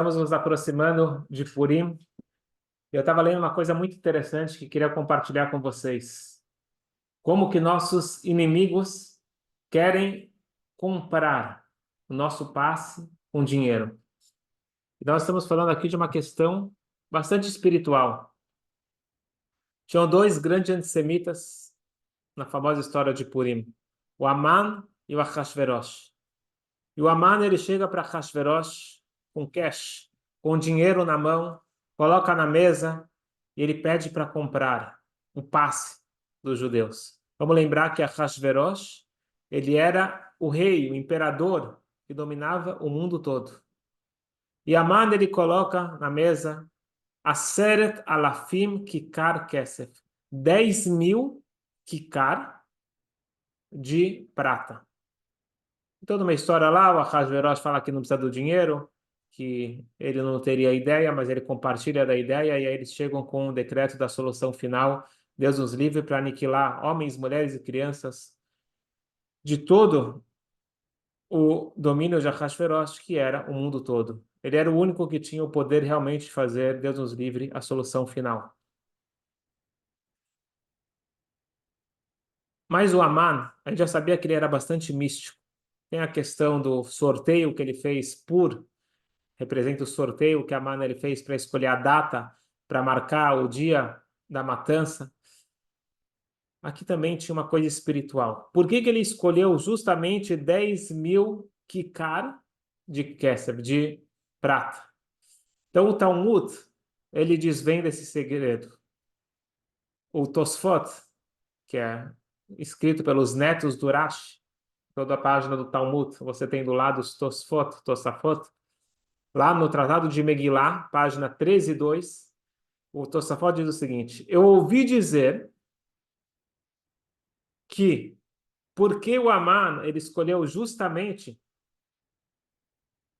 Estamos nos aproximando de Purim. Eu estava lendo uma coisa muito interessante que queria compartilhar com vocês. Como que nossos inimigos querem comprar o nosso passe com dinheiro. E nós estamos falando aqui de uma questão bastante espiritual. Tinham dois grandes antissemitas na famosa história de Purim, o Aman e o Ahasverosh. E o Aman, ele chega para Ahasverosh com cash, com dinheiro na mão, coloca na mesa e ele pede para comprar o passe dos judeus. Vamos lembrar que Ahasverosh, ele era o rei, o imperador que dominava o mundo todo. E Aman, ele coloca na mesa Aseret alafim kikar kesef, 10.000 kikar de prata. Então, numa história lá, o Ahasverosh fala que não precisa do dinheiro, que ele não teria ideia, mas ele compartilha da ideia, e aí eles chegam com o decreto da solução final. Deus nos livre para aniquilar homens, mulheres e crianças de todo o domínio de Ahasverosh, que era o mundo todo. Ele era o único que tinha o poder realmente de fazer, Deus nos livre, a solução final. Mas o Aman, a gente já sabia que ele era bastante místico. Tem a questão do sorteio que ele fez representa o sorteio que a Amman ele fez para escolher a data para marcar o dia da matança. Aqui também tinha uma coisa espiritual. Por que ele escolheu justamente 10.000 kikar de kesef, de prata? Então o Talmud, ele desvenda esse segredo. O Tosfot, que é escrito pelos netos do Rashi, toda a página do Talmud, você tem do lado os Tosfot, Tosafot. Lá no Tratado de Megillah, página 13:2, o Tosafot diz o seguinte: eu ouvi dizer que porque o Aman ele escolheu justamente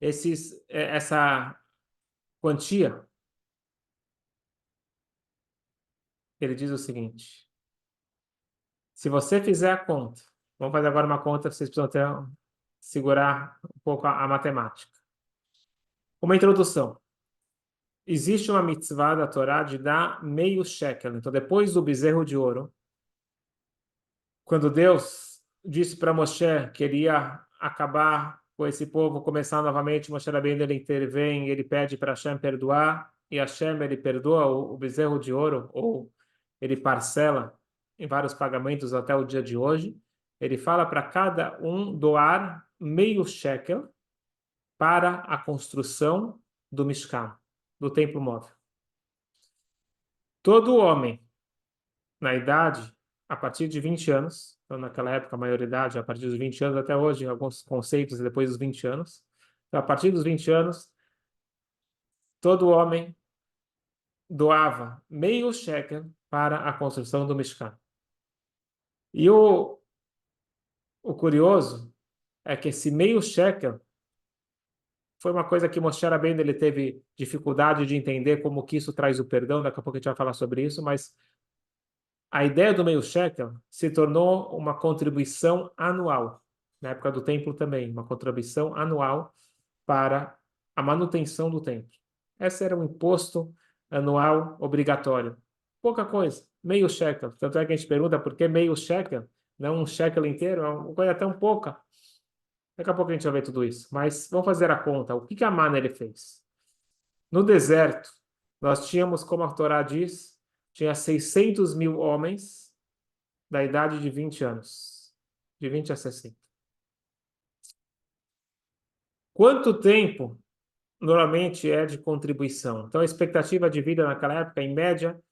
essa quantia, ele diz o seguinte: se você fizer a conta, vamos fazer agora uma conta, vocês precisam segurar um pouco a matemática. Uma introdução. Existe uma mitzvah da Torá de dar meio shekel. Então, depois do bezerro de ouro, quando Deus disse para Moshe que ele ia acabar com esse povo, começar novamente, Moshe Rabbeinu ele intervém, ele pede para Hashem perdoar, e Hashem ele perdoa o bezerro de ouro, ou ele parcela em vários pagamentos até o dia de hoje. Ele fala para cada um doar meio shekel para a construção do Mishkan, do templo móvel. Todo homem na idade, a partir de 20 anos, então naquela época a maioridade, a partir dos 20 anos até hoje, alguns conceitos depois dos 20 anos. Então, a partir dos 20 anos, todo homem doava meio shekel para a construção do Mishkan. E o curioso é que esse meio shekel foi uma coisa que Moshe Rabbeinu ele teve dificuldade de entender como que isso traz o perdão, daqui a pouco a gente vai falar sobre isso, mas a ideia do meio shekel se tornou uma contribuição anual, na época do templo também, uma contribuição anual para a manutenção do templo. Esse era um imposto anual obrigatório. Pouca coisa, meio shekel. Tanto é que a gente pergunta por que meio shekel, não um shekel inteiro, é uma coisa tão pouca. Daqui a pouco a gente vai ver tudo isso. Mas vamos fazer a conta. O que a Amman ele fez? No deserto, nós tínhamos, como a Torá diz, tinha 600.000 homens da idade de 20 anos, de 20 a 60. Quanto tempo normalmente é de contribuição? Então, a expectativa de vida naquela época, em média,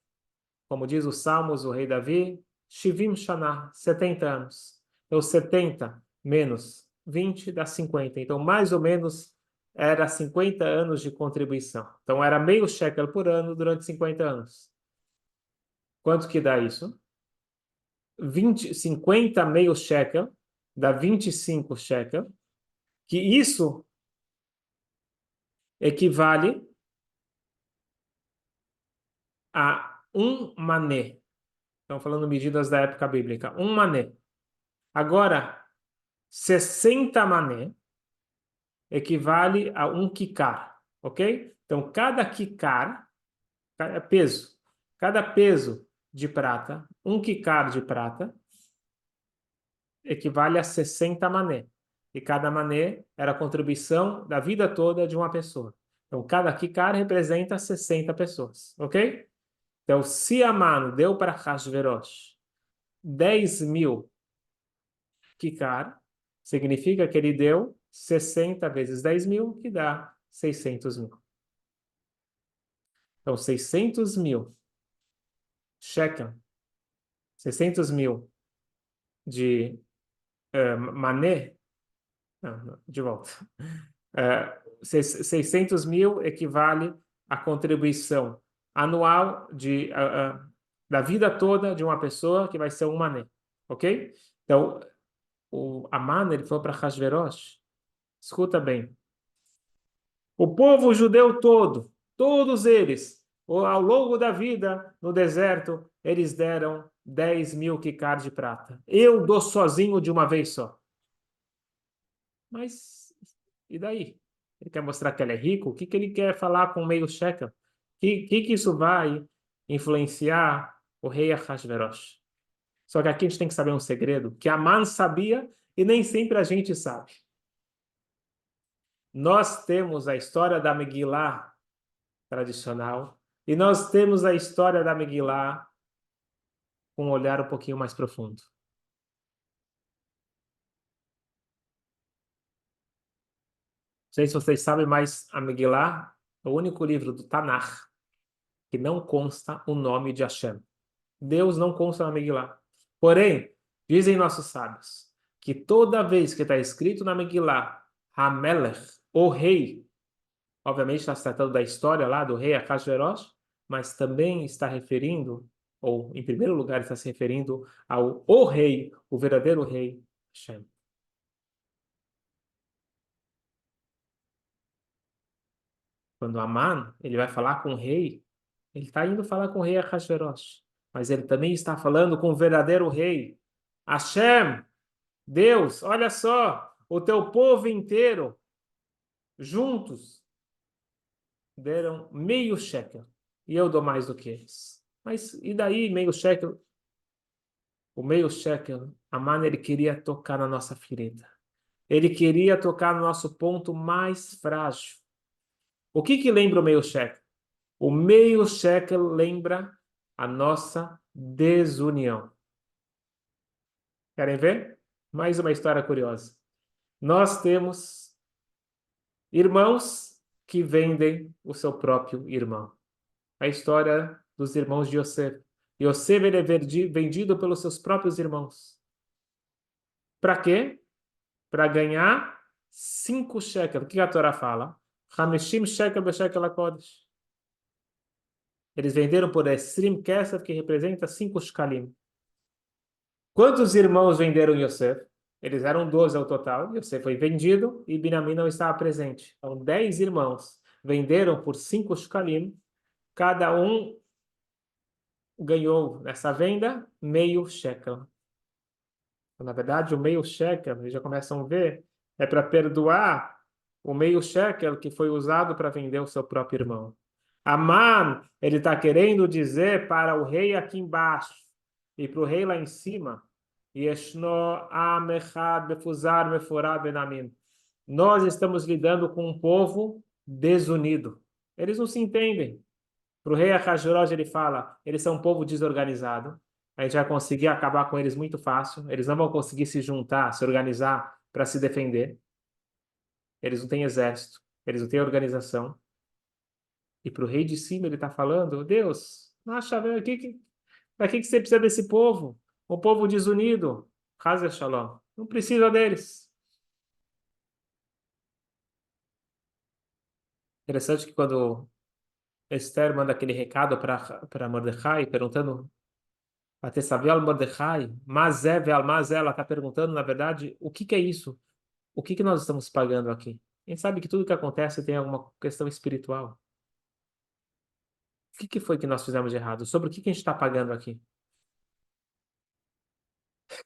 como diz os Salmos, o rei Davi, Shivim Shana, 70 anos. Então, 70 menos 20 dá 50. Então, mais ou menos, era 50 anos de contribuição. Então, era meio shekel por ano durante 50 anos. Quanto que dá isso? 50 meio shekel, dá 25 shekel, que isso equivale a um mané. Estamos falando medidas da época bíblica. Um mané. Agora, 60 mané equivale a um kikar, ok? Então, cada kikar, peso, cada peso de prata, um kikar de prata, equivale a 60 mané. E cada mané era a contribuição da vida toda de uma pessoa. Então, cada kikar representa 60 pessoas, ok? Então, se a mano deu para Hashverosh 10.000 kikar, significa que ele deu 60 vezes 10.000, que dá 600.000. Então, 600.000 shekel, 600.000 de mané, não, de volta. 600.000 equivale à contribuição anual da vida toda de uma pessoa, que vai ser um mané, ok? Então, o Aman, ele falou para Hashverosh, escuta bem, o povo judeu todo, todos eles, ao longo da vida no deserto, eles deram 10.000 kikar de prata. Eu dou sozinho de uma vez só. Mas, e daí? Ele quer mostrar que ele é rico? O que que ele quer falar com meio shekel? Que isso vai influenciar o rei Ahasverosh? Só que aqui a gente tem que saber um segredo, que Aman sabia e nem sempre a gente sabe. Nós temos a história da Megillah tradicional e nós temos a história da Megillah com um olhar um pouquinho mais profundo. Não sei se vocês sabem, mas a Megillah é o único livro do Tanakh que não consta o nome de Hashem. Deus não consta na Megillah. Porém, dizem nossos sábios que toda vez que está escrito na Megillah, Hamelech, o rei, obviamente está se tratando da história lá do rei Ahasverosh, mas também está referindo, ou em primeiro lugar está se referindo ao o rei, o verdadeiro rei, Hashem. Quando Aman, ele vai falar com o rei, ele está indo falar com o rei Ahasverosh, mas ele também está falando com o verdadeiro rei, Hashem, Deus, olha só, o teu povo inteiro, juntos, deram meio shekel, e eu dou mais do que eles. Mas e daí meio shekel? O meio shekel, Aman, ele queria tocar na nossa ferida. Ele queria tocar no nosso ponto mais frágil. O que que lembra o meio shekel? O meio shekel lembra a nossa desunião. Querem ver? Mais uma história curiosa. Nós temos irmãos que vendem o seu próprio irmão. A história dos irmãos de Yosef. Yosef ele é vendido pelos seus próprios irmãos. Para quê? Para ganhar 5 shekels. O que a Torá fala? Hamishim shekel beshekel HaKodesh. Eles venderam por Esrim Kesef, que representa 5 shkalim. Quantos irmãos venderam Yosef? Eles eram 12 ao total. Yosef foi vendido e Binyamin não estava presente. Então, 10 irmãos venderam por 5 shkalim. Cada um ganhou nessa venda meio shekel. Na verdade, o meio shekel, eles já começam a ver, é para perdoar o meio shekel que foi usado para vender o seu próprio irmão. Aman, ele está querendo dizer para o rei aqui embaixo e para o rei lá em cima, Yeshno am echad befuzar meforad benamim. Nós estamos lidando com um povo desunido. Eles não se entendem. Para o rei Ahasverosh ele fala, eles são um povo desorganizado, a gente vai conseguir acabar com eles muito fácil, eles não vão conseguir se juntar, se organizar para se defender, eles não têm exército, eles não têm organização. E para o rei de cima ele está falando, Deus, acha, para que você precisa desse povo? Um povo desunido, Hazel Shalom, não precisa deles. Interessante que quando Esther manda aquele recado para Mordecai, perguntando até Savial Mordecai, Mazé Veal Mazé, ela está perguntando, na verdade, o que que é isso? O que que nós estamos pagando aqui? A gente sabe que tudo que acontece tem alguma questão espiritual. O que que foi que nós fizemos de errado? Sobre o que que a gente está pagando aqui?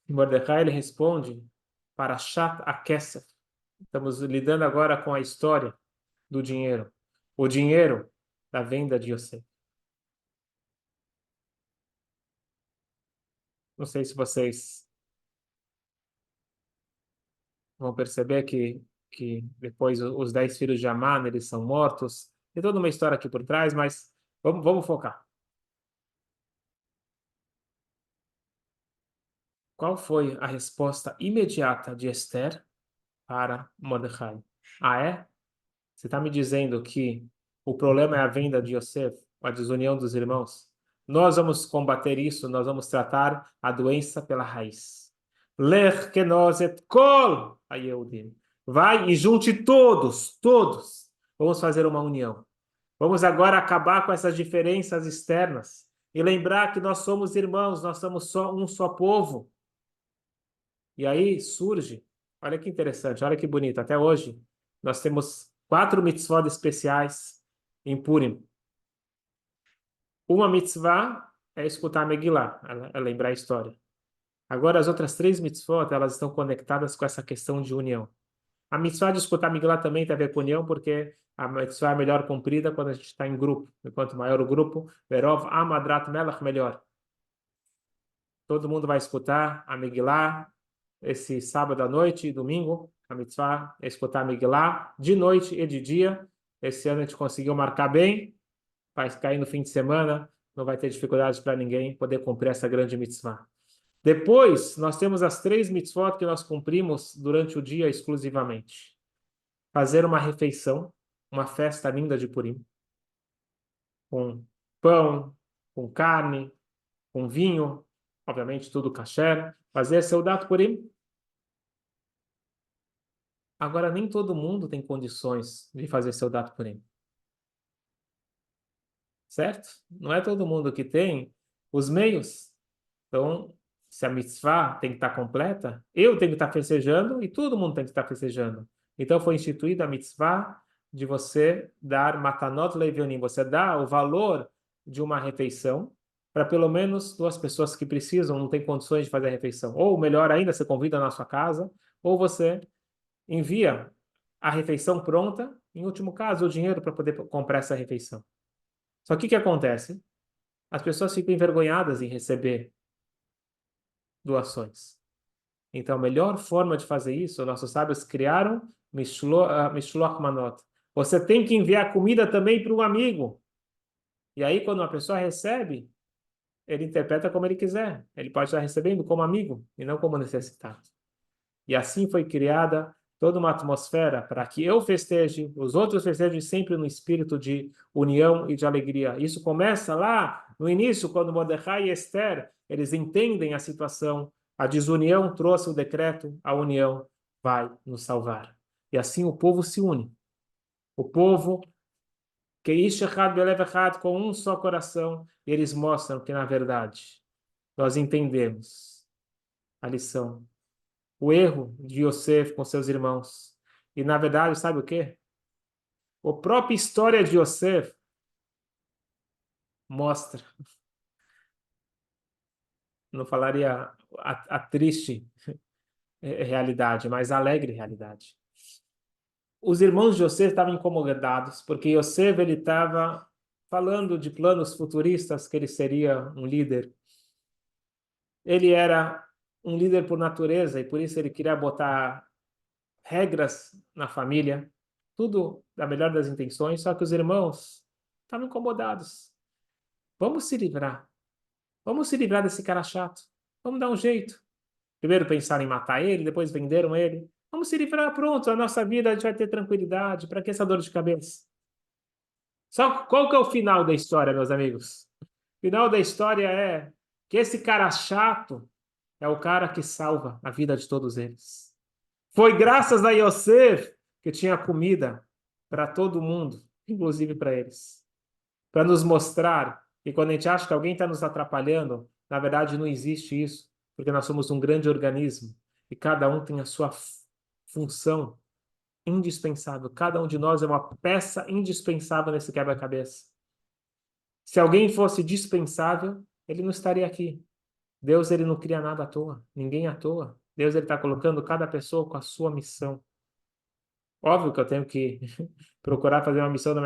E Mordecai, ele responde, para Shat HaKesef. Estamos lidando agora com a história do dinheiro. o dinheiro da venda de Yosef. Não sei se vocês vão perceber que depois os 10 filhos de Amã, eles são mortos. Tem toda uma história aqui por trás, mas vamos focar. Qual foi a resposta imediata de Esther para Mordecai? Ah, é? Você está me dizendo que o problema é a venda de Yosef, a desunião dos irmãos? Nós vamos combater isso, nós vamos tratar a doença pela raiz. Lech kenoz et kol hayehudim. Vai e junte todos, todos. Vamos fazer uma união. Vamos agora acabar com essas diferenças externas e lembrar que nós somos irmãos, nós somos só um só povo. E aí surge, olha que interessante, olha que bonito, até hoje nós temos 4 mitzvot especiais em Purim. Uma mitzvah é escutar a Megillah, é lembrar a história. Agora as outras 3 mitzvot, elas estão conectadas com essa questão de união. A mitzvah de escutar a Megillah também tem a ver com união, porque a mitzvah é melhor cumprida quando a gente está em grupo. E quanto maior o grupo, verov amadrat melach, melhor. Todo mundo vai escutar a Megillah esse sábado à noite e domingo. A mitzvah é escutar a Megillah de noite e de dia. Esse ano a gente conseguiu marcar bem. Vai cair no fim de semana. Não vai ter dificuldades para ninguém poder cumprir essa grande mitzvah. Depois, nós temos as 3 mitzvot que nós cumprimos durante o dia exclusivamente. Fazer uma refeição, uma festa linda de Purim, com pão, com carne, com vinho, obviamente tudo kasher. Fazer Seudat Purim. Agora, nem todo mundo tem condições de fazer Seudat Purim, certo? Não é todo mundo que tem os meios. Então, se a mitzvah tem que estar completa, eu tenho que estar festejando e todo mundo tem que estar festejando. Então, foi instituída a mitzvah de você dar matanot leivionim, você dá o valor de uma refeição para pelo menos 2 pessoas que precisam, não têm condições de fazer a refeição. Ou melhor ainda, você convida na sua casa, ou você envia a refeição pronta, em último caso, o dinheiro para poder comprar essa refeição. Só que o que acontece? As pessoas ficam envergonhadas em receber doações. Então, a melhor forma de fazer isso, nossos sábios criaram Mishloach Manot. Você tem que enviar comida também para um amigo. E aí, quando uma pessoa recebe, ele interpreta como ele quiser. Ele pode estar recebendo como amigo e não como necessitado. E assim foi criada toda uma atmosfera para que eu festeje, os outros festejem sempre no espírito de união e de alegria. Isso começa lá no início, quando Mordecai e Esther, eles entendem a situação, a desunião trouxe o decreto, a união vai nos salvar. E assim o povo se une. O povo, que Ish Echad Belev Echad, com um só coração, e eles mostram que, na verdade, nós entendemos a lição, o erro de Yosef com seus irmãos. E, na verdade, sabe o quê? A própria história de Yosef mostra, não falaria a triste realidade, mas a alegre realidade. Os irmãos de Yosef estavam incomodados, porque Yosef ele estava falando de planos futuristas, que ele seria um líder. Ele era um líder por natureza, e por isso ele queria botar regras na família, tudo da melhor das intenções, só que os irmãos estavam incomodados. Vamos se livrar. Vamos se livrar desse cara chato. Vamos dar um jeito. Primeiro pensaram em matar ele, depois venderam ele. Vamos se livrar, pronto, a nossa vida a gente vai ter tranquilidade. Para que essa dor de cabeça? Só qual que é o final da história, meus amigos? O final da história é que esse cara chato é o cara que salva a vida de todos eles. Foi graças a Yosef que tinha comida para todo mundo, inclusive para eles. Para nos mostrar que quando a gente acha que alguém está nos atrapalhando, na verdade não existe isso, porque nós somos um grande organismo e cada um tem a sua função indispensável. Cada um de nós é uma peça indispensável nesse quebra-cabeça. Se alguém fosse dispensável, ele não estaria aqui. Deus ele não cria nada à toa, ninguém à toa. Deus ele está colocando cada pessoa com a sua missão. Óbvio que eu tenho que procurar fazer uma missão da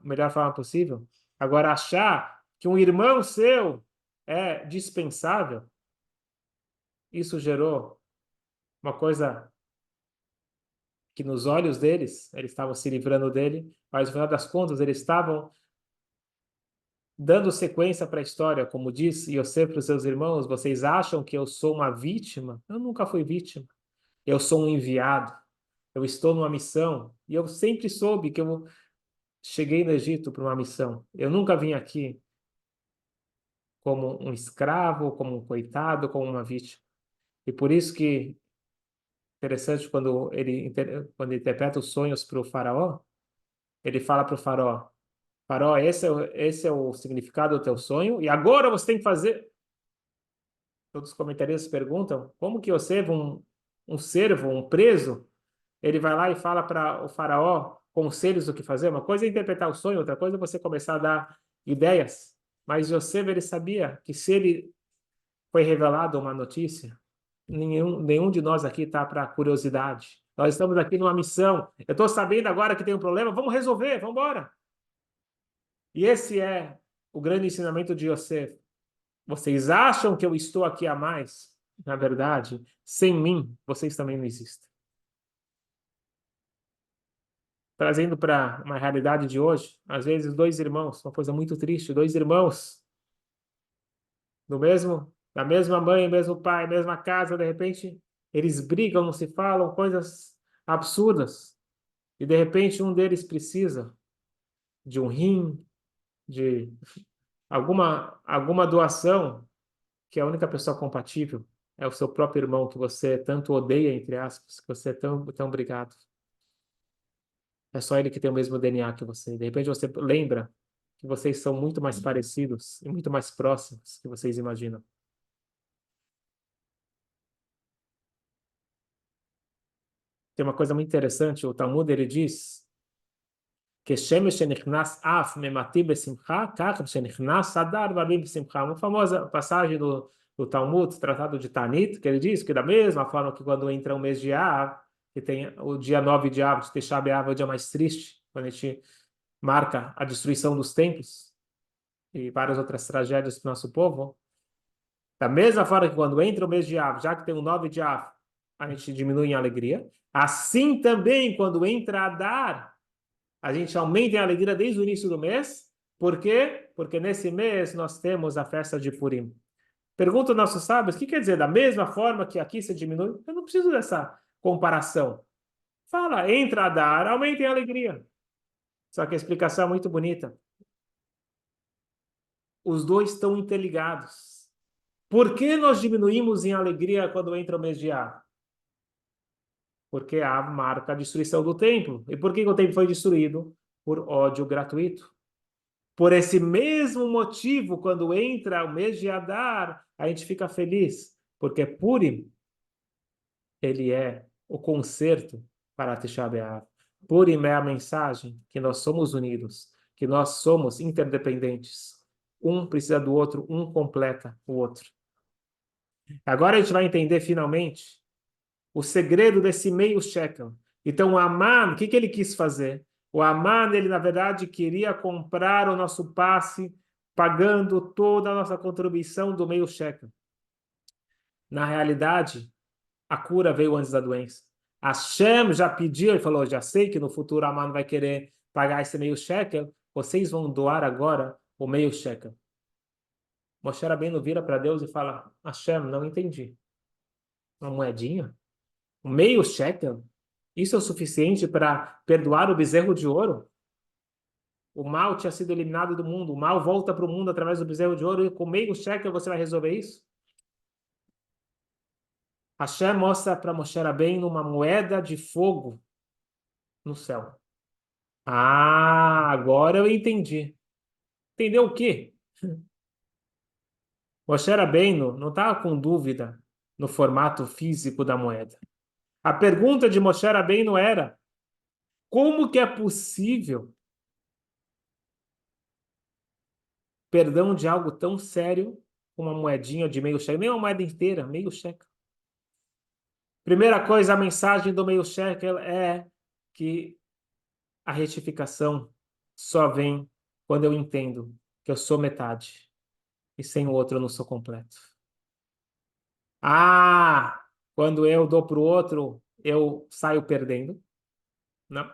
melhor forma possível. Agora, achar que um irmão seu é dispensável, isso gerou uma coisa que nos olhos deles, eles estavam se livrando dele, mas no final das contas eles estavam dando sequência para a história, como diz Yosef para os seus irmãos, vocês acham que eu sou uma vítima? Eu nunca fui vítima. Eu sou um enviado. Eu estou numa missão e eu sempre soube que eu cheguei no Egito para uma missão. Eu nunca vim aqui como um escravo, como um coitado, como uma vítima. E por isso que interessante quando ele interpreta os sonhos para o faraó, ele fala para o faraó, faraó, esse é o significado do teu sonho e agora você tem que fazer. Todos os comentaristas perguntam como que Yosef, um servo, um preso, ele vai lá e fala para o faraó conselhos do que fazer. Uma coisa é interpretar o sonho, outra coisa é você começar a dar ideias. Mas Yosef, ele sabia que se ele foi revelado uma notícia, nenhum de nós aqui está para curiosidade. Nós estamos aqui numa missão. Eu estou sabendo agora que tem um problema, vamos resolver, vamos embora. E esse é o grande ensinamento de Yosef. Vocês acham que eu estou aqui a mais? Na verdade, sem mim, vocês também não existem. Trazendo para uma realidade de hoje, às vezes dois irmãos, uma coisa muito triste, dois irmãos da mesma mãe, mesmo pai, mesma casa, de repente eles brigam, não se falam, coisas absurdas. E de repente um deles precisa de um rim, de alguma doação, que a única pessoa compatível é o seu próprio irmão, que você tanto odeia, entre aspas, que você é tão obrigado. É só ele que tem o mesmo DNA que você. De repente você lembra que vocês são muito mais parecidos e muito mais próximos que vocês imaginam. Tem uma coisa muito interessante, o Talmud ele diz כשמש שנכנס אף ממתי בשמחה, כך כשנכנס אדר מרבים בשמחה. Uma famosa passagem do Talmud, tratado de Tanit, que ele diz que da mesma forma que quando entra o mês de Av, que tem o dia 9 de Av, de Tisha B'Av, é o dia mais triste, quando a gente marca a destruição dos templos e várias outras tragédias para o nosso povo. Da mesma forma que quando entra o mês de Av, já que tem o 9 de Av, a gente diminui em alegria. Assim também, quando entra Adar, a gente aumenta em alegria desde o início do mês. Por quê? Porque nesse mês nós temos a festa de Purim. Pergunta aos nossos sábios, o que quer dizer? Da mesma forma que aqui se diminui? Eu não preciso dessa comparação. Fala, entra a dar, aumenta em alegria. Só que a explicação é muito bonita. Os dois estão interligados. Por que nós diminuímos em alegria quando entra o mês de Av? Porque Av marca a destruição do templo. E por que o templo foi destruído? Por ódio gratuito. Por esse mesmo motivo, quando entra o mês de Adar, a gente fica feliz, porque Purim, ele é o conserto para Tisha B'Av. Purim é a mensagem que nós somos unidos, que nós somos interdependentes. Um precisa do outro, um completa o outro. Agora a gente vai entender finalmente o segredo desse meio shekel. Então, o Aman, o que ele quis fazer? O Aman, ele na verdade queria comprar o nosso passe, pagando toda a nossa contribuição do meio shekel. Na realidade, a cura veio antes da doença. Hashem já pediu, ele falou, já sei que no futuro Aman vai querer pagar esse meio shekel, vocês vão doar agora o meio shekel. Moshe Rabbeinu vira para Deus e fala, Hashem, não entendi. Uma moedinha? Um meio shekel? Isso é o suficiente para perdoar o bezerro de ouro? O mal tinha sido eliminado do mundo. O mal volta para o mundo através do bezerro de ouro. E com meio shekel você vai resolver isso? Hashem mostra para Moshe Rabbeinu uma moeda de fogo no céu. Ah, agora eu entendi. Entendeu o quê? Moshe Rabbeinu não estava com dúvida no formato físico da moeda. A pergunta de Moshe Rabbeinu era: como que é possível perdão de algo tão sério como uma moedinha de meio shekel? Nem uma moeda inteira, meio shekel. Primeira coisa, a mensagem do meio shekel é que a retificação só vem quando eu entendo que eu sou metade e sem o outro eu não sou completo. Ah, quando eu dou para o outro, eu saio perdendo? Não.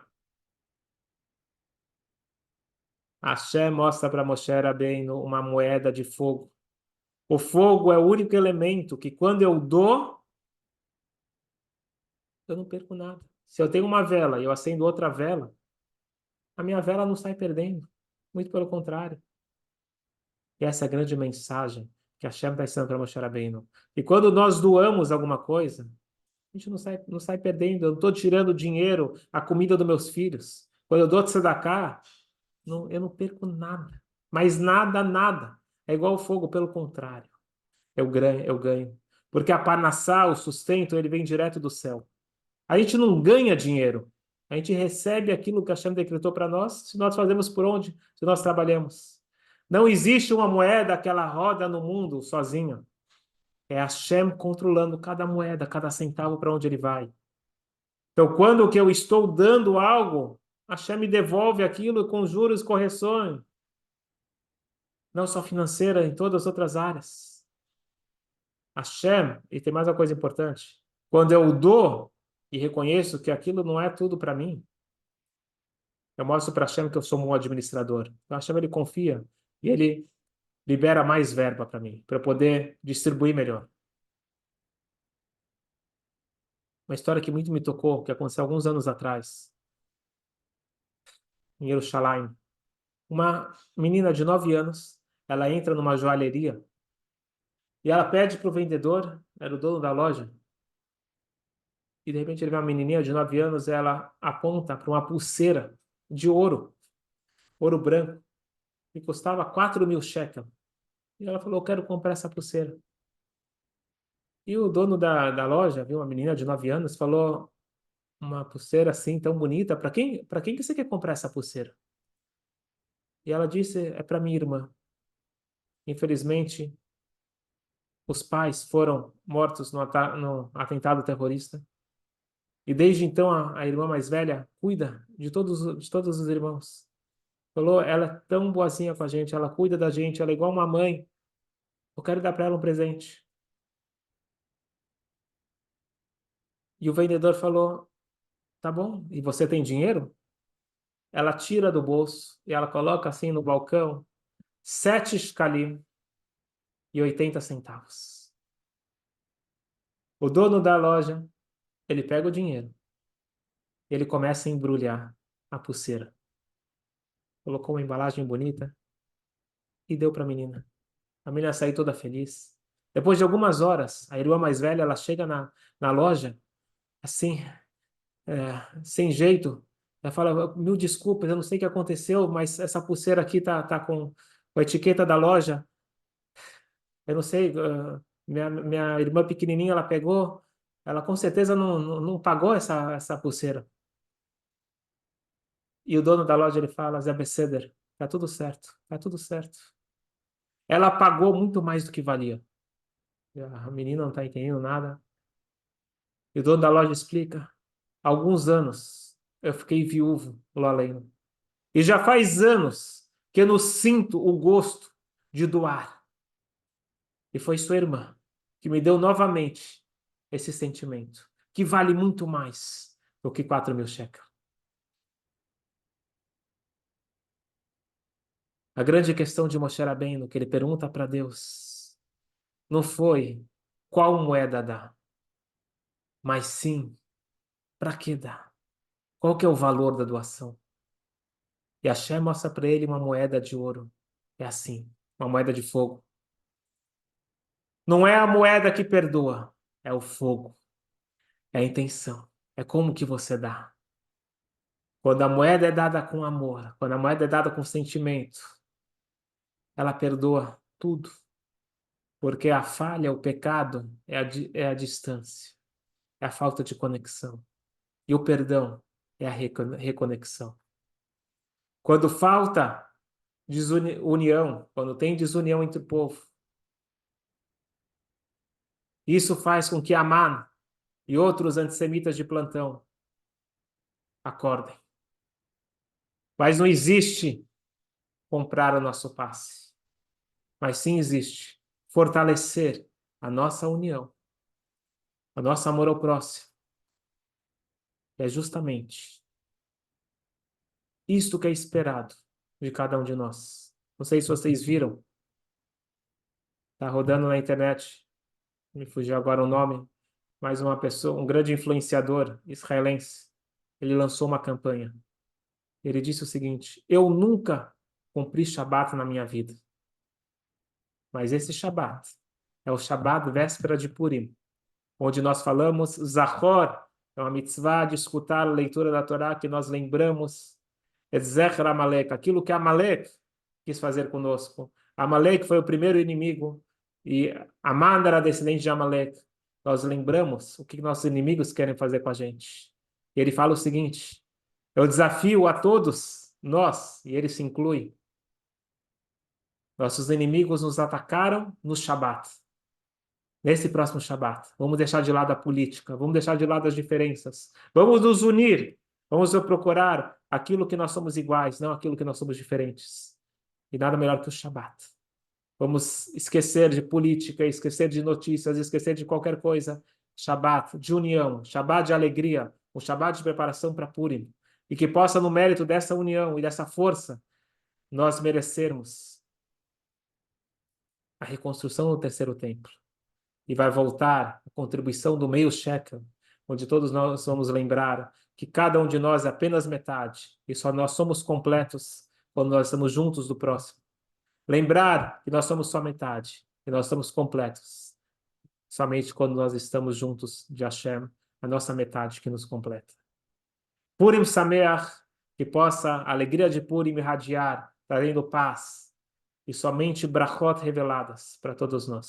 Hashem mostra para Moshe Rabbeinu uma moeda de fogo. O fogo é o único elemento que quando eu dou, eu não perco nada. Se eu tenho uma vela e eu acendo outra vela, a minha vela não sai perdendo. Muito pelo contrário. E essa é a grande mensagem que a Hashem está ensinando para Moshe Rabbeinu. E quando nós doamos alguma coisa, a gente não sai perdendo. Eu não estou tirando dinheiro, a comida dos meus filhos. Quando eu dou tzedakah, não, eu não perco nada. Mas nada, nada. É igual o fogo, pelo contrário. Eu ganho, eu ganho. Porque a parnassá, o sustento, ele vem direto do céu. A gente não ganha dinheiro. A gente recebe aquilo que a Hashem decretou para nós, se nós fazemos por onde? Se nós trabalhamos. Não existe uma moeda que ela roda no mundo sozinha. É a Hashem controlando cada moeda, cada centavo para onde ele vai. Então, quando que eu estou dando algo, a Hashem me devolve aquilo com juros e correções. Não só financeira, em todas as outras áreas. Hashem, e tem mais uma coisa importante. Quando eu dou e reconheço que aquilo não é tudo para mim, eu mostro para Hashem que eu sou um bom administrador. Então, Hashem, ele confia e ele libera mais verba para mim, para eu poder distribuir melhor. Uma história que muito me tocou, que aconteceu alguns anos atrás, em Jerusalém. Uma menina de 9 anos, ela entra numa joalheria e ela pede para o vendedor, era o dono da loja, e de repente ele vê uma menininha de 9 anos, ela aponta para uma pulseira de ouro, ouro branco, que custava 4.000 shekel. E ela falou, eu quero comprar essa pulseira. E o dono da loja, viu uma menina de 9 anos, falou, uma pulseira assim tão bonita, para quem que você quer comprar essa pulseira? E ela disse, é para minha irmã. Infelizmente, os pais foram mortos no atentado terrorista. E desde então, a irmã mais velha cuida de todos os irmãos. Falou, ela é tão boazinha com a gente, ela cuida da gente, ela é igual uma mãe. Eu quero dar para ela um presente. E o vendedor falou, tá bom, e você tem dinheiro? Ela tira do bolso e ela coloca assim no balcão 7 shekalim e 80 centavos. O dono da loja, ele pega o dinheiro, ele começa a embrulhar a pulseira. Colocou uma embalagem bonita e deu para a menina. A menina saiu toda feliz. Depois de algumas horas, a irmã mais velha, ela chega na loja, assim, sem jeito. Ela fala, mil desculpas, eu não sei o que aconteceu, mas essa pulseira aqui tá com a etiqueta da loja. Eu não sei, minha irmã pequenininha, ela pegou, ela com certeza não pagou essa pulseira. E o dono da loja, ele fala, Zé Beceder, tá tudo certo, tá tudo certo. Ela pagou muito mais do que valia. E a menina não está entendendo nada. E o dono da loja explica, há alguns anos eu fiquei viúvo lá além. E já faz anos que eu não sinto o gosto de doar. E foi sua irmã que me deu novamente esse sentimento, que vale muito mais do que 4.000 shekels. A grande questão de Moshe Rabbeinu, que ele pergunta para Deus, não foi qual moeda dar, mas sim para que dar. Qual que é o valor da doação? E Hashem mostra para ele uma moeda de ouro. É assim, uma moeda de fogo. Não é a moeda que perdoa, é o fogo, é a intenção, é como que você dá. Quando a moeda é dada com amor, quando a moeda é dada com sentimento, ela perdoa tudo. Porque a falha, o pecado, é a distância, é a falta de conexão. E o perdão é a reconexão. Quando falta união, quando tem desunião entre o povo, isso faz com que Amã e outros antissemitas de plantão acordem. Mas não existe comprar o nosso passe. Mas sim existe fortalecer a nossa união, o nosso amor ao próximo. É justamente isto que é esperado de cada um de nós. Não sei se vocês viram, está rodando na internet, me fugiu agora o nome, mas uma pessoa, um grande influenciador israelense, ele lançou uma campanha. Ele disse o seguinte: eu nunca cumpri Shabat na minha vida, mas esse Shabat é o Shabat véspera de Purim, onde nós falamos Zachor, é uma mitzvah de escutar a leitura da Torá, que nós lembramos Zecher Amalek, aquilo que Amalek quis fazer conosco. Amalek foi o primeiro inimigo e Amanda era descendente de Amalek. Nós lembramos o que nossos inimigos querem fazer com a gente. E ele fala o seguinte: eu desafio a todos nós, e ele se inclui, nossos inimigos nos atacaram no Shabat. Nesse próximo Shabat, vamos deixar de lado a política, vamos deixar de lado as diferenças, vamos nos unir, vamos procurar aquilo que nós somos iguais, não aquilo que nós somos diferentes. E nada melhor que o Shabat. Vamos esquecer de política, esquecer de notícias, esquecer de qualquer coisa. Shabat de união, Shabat de alegria, um Shabat de preparação para Purim. E que possa, no mérito dessa união e dessa força, nós merecermos a reconstrução do terceiro templo. E vai voltar a contribuição do meio shekel, onde todos nós vamos lembrar que cada um de nós é apenas metade, e só nós somos completos quando nós estamos juntos do próximo. Lembrar que nós somos só metade, e nós estamos completos, somente quando nós estamos juntos de Hashem, a nossa metade que nos completa. Purim Sameach, que possa a alegria de Purim irradiar, trazendo paz, e somente brachot reveladas para todos nós.